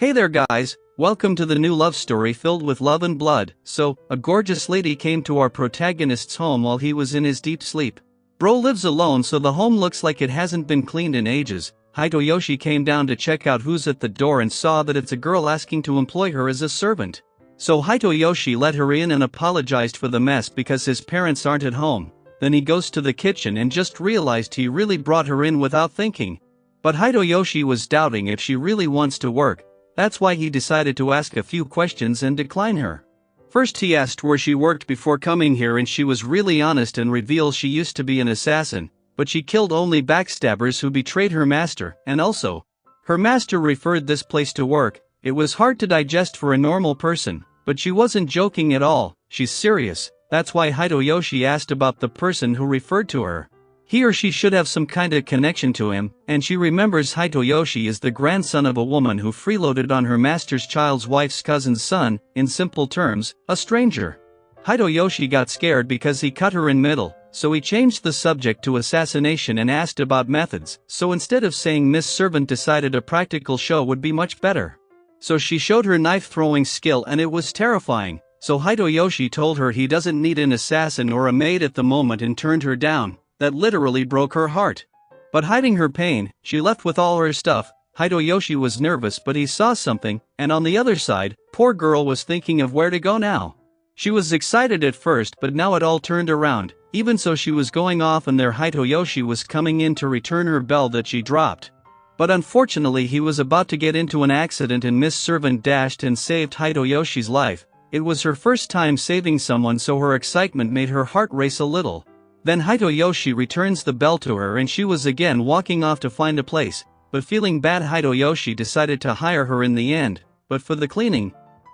Hey there guys, welcome to the new love story filled with love and blood. So, a gorgeous lady came to our protagonist's home while he was in his deep sleep. Bro lives alone, so the home looks like it hasn't been cleaned in ages. Hitoyoshi came down to check out who's at the door and saw that it's a girl asking to employ her as a servant. So Hitoyoshi let her in and apologized for the mess because his parents aren't at home. Then he goes to the kitchen and just realized he really brought her in without thinking. But Hitoyoshi was doubting if she really wants to work. That's why he decided to ask a few questions and decline her. First he asked where she worked before coming here, and she was really honest and reveals she used to be an assassin, but she killed only backstabbers who betrayed her master, and also, her master referred this place to work. It was hard to digest for a normal person, but she wasn't joking at all, she's serious. That's why Hitoyoshi asked about the person who referred to her. He or she should have some kind of connection to him, and she remembers Hitoyoshi is the grandson of a woman who freeloaded on her master's child's wife's cousin's son, in simple terms, a stranger. Hitoyoshi got scared because he cut her in middle, so he changed the subject to assassination and asked about methods. So instead of saying Miss Servant decided a practical show would be much better. So she showed her knife throwing skill and it was terrifying, so Hitoyoshi told her he doesn't need an assassin or a maid at the moment and turned her down. That literally broke her heart. But hiding her pain, she left with all her stuff. Hitoyoshi was nervous, but he saw something, and on the other side, poor girl was thinking of where to go now. She was excited at first, but now it all turned around. Even so, she was going off and there Hitoyoshi was coming in to return her bell that she dropped. But unfortunately he was about to get into an accident and Miss Servant dashed and saved Hitoyoshi's life. It was her first time saving someone, so her excitement made her heart race a little. Then Hitoyoshi returns the bell to her and she was again walking off to find a place, but feeling bad Hitoyoshi decided to hire her in the end. But for the cleaning,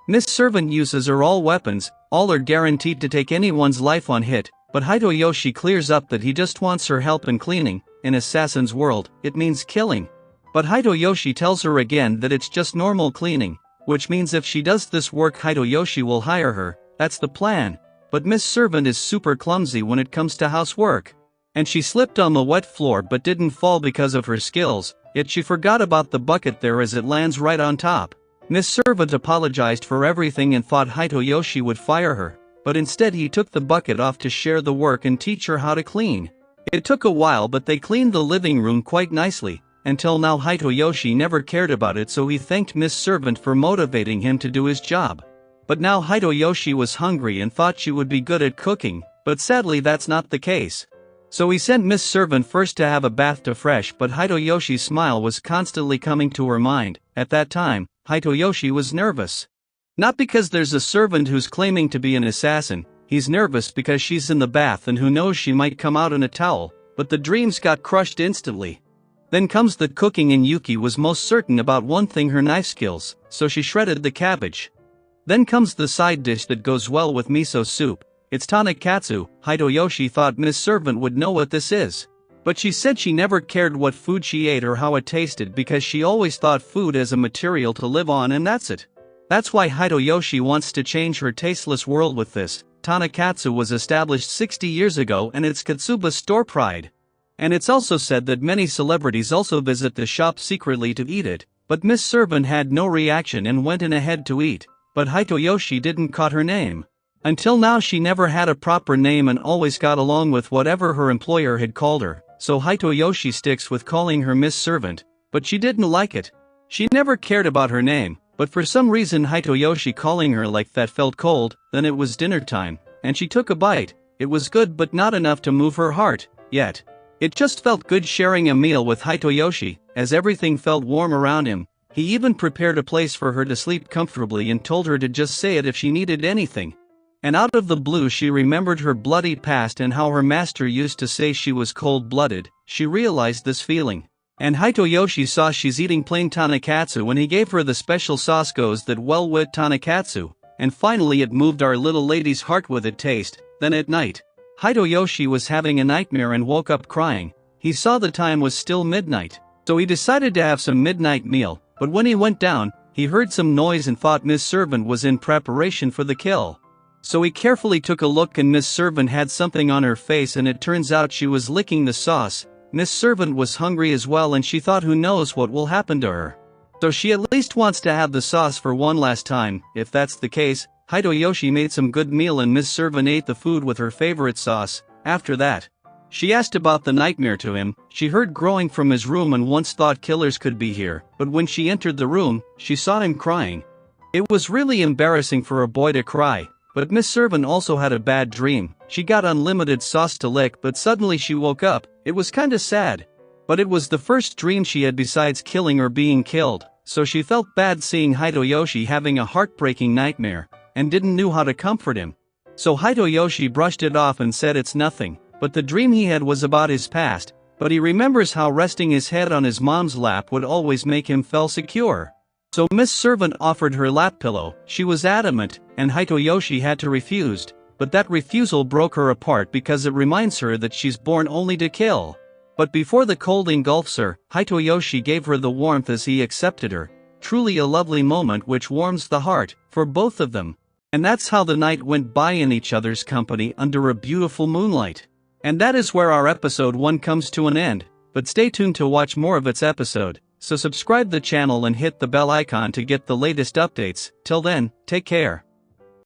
Miss Servant uses her all weapons, all are guaranteed to take anyone's life on hit, but Hitoyoshi clears up that he just wants her help in cleaning. In Assassin's world, it means killing. But Hitoyoshi tells her again that it's just normal cleaning, which means if she does this work Hitoyoshi will hire her. That's the plan. But Miss Servant is super clumsy when it comes to housework. And she slipped on the wet floor but didn't fall because of her skills, yet she forgot about the bucket there as it lands right on top. Miss Servant apologized for everything and thought Hitoyoshi would fire her, but instead he took the bucket off to share the work and teach her how to clean. It took a while, but they cleaned the living room quite nicely. Until now Hitoyoshi never cared about it, so he thanked Miss Servant for motivating him to do his job. But now Hitoyoshi was hungry and thought she would be good at cooking, but sadly that's not the case. So he sent Miss Servant first to have a bath to fresh, but Hitoyoshi's smile was constantly coming to her mind. At that time, Hitoyoshi was nervous. Not because there's a servant who's claiming to be an assassin, he's nervous because she's in the bath and who knows she might come out in a towel, but the dreams got crushed instantly. Then comes the cooking and Yuki was most certain about one thing, her knife skills, so she shredded the cabbage. Then comes the side dish that goes well with miso soup. It's tonkatsu. Hitoyoshi thought Miss Servant would know what this is. But she said she never cared what food she ate or how it tasted because she always thought food as a material to live on, and that's it. That's why Hitoyoshi wants to change her tasteless world with this. Tonkatsu was established 60 years ago and it's Katsuba's store pride. And it's also said that many celebrities also visit the shop secretly to eat it, but Miss Servant had no reaction and went in ahead to eat. But Hitoyoshi didn't caught her name. Until now she never had a proper name and always got along with whatever her employer had called her, so Hitoyoshi sticks with calling her Miss Servant, but she didn't like it. She never cared about her name, but for some reason Hitoyoshi calling her like that felt cold. Then it was dinner time, and she took a bite. It was good but not enough to move her heart, yet. It just felt good sharing a meal with Hitoyoshi, as everything felt warm around him. He even prepared a place for her to sleep comfortably and told her to just say it if she needed anything. And out of the blue she remembered her bloody past and how her master used to say she was cold-blooded. She realized this feeling. And Hitoyoshi saw she's eating plain tonkatsu when he gave her the special sauce goes that well with tonkatsu. And finally it moved our little lady's heart with its taste. Then at night, Hitoyoshi was having a nightmare and woke up crying. He saw the time was still midnight, so he decided to have some midnight meal. But when he went down, he heard some noise and thought Miss Servant was in preparation for the kill. So he carefully took a look and Miss Servant had something on her face and it turns out she was licking the sauce. Miss Servant was hungry as well and she thought who knows what will happen to her. So she at least wants to have the sauce for one last time. If that's the case, Hitoyoshi made some good meal and Miss Servant ate the food with her favorite sauce. After that, she asked about the nightmare to him. She heard growing from his room and once thought killers could be here, but when she entered the room, she saw him crying. It was really embarrassing for a boy to cry, but Miss Servant also had a bad dream. She got unlimited sauce to lick, but suddenly she woke up. It was kinda sad. But it was the first dream she had besides killing or being killed, so she felt bad seeing Hitoyoshi having a heartbreaking nightmare, and didn't know how to comfort him. So Hitoyoshi brushed it off and said it's nothing. But the dream he had was about his past, but he remembers how resting his head on his mom's lap would always make him feel secure. So Miss Servant offered her lap pillow. She was adamant, and Hitoyoshi had to refuse, but that refusal broke her apart because it reminds her that she's born only to kill. But before the cold engulfs her, Hitoyoshi gave her the warmth as he accepted her. Truly a lovely moment which warms the heart, for both of them. And that's how the night went by in each other's company under a beautiful moonlight. And that is where our episode 1 comes to an end, but stay tuned to watch more of its episode, so subscribe the channel and hit the bell icon to get the latest updates. Till then, take care.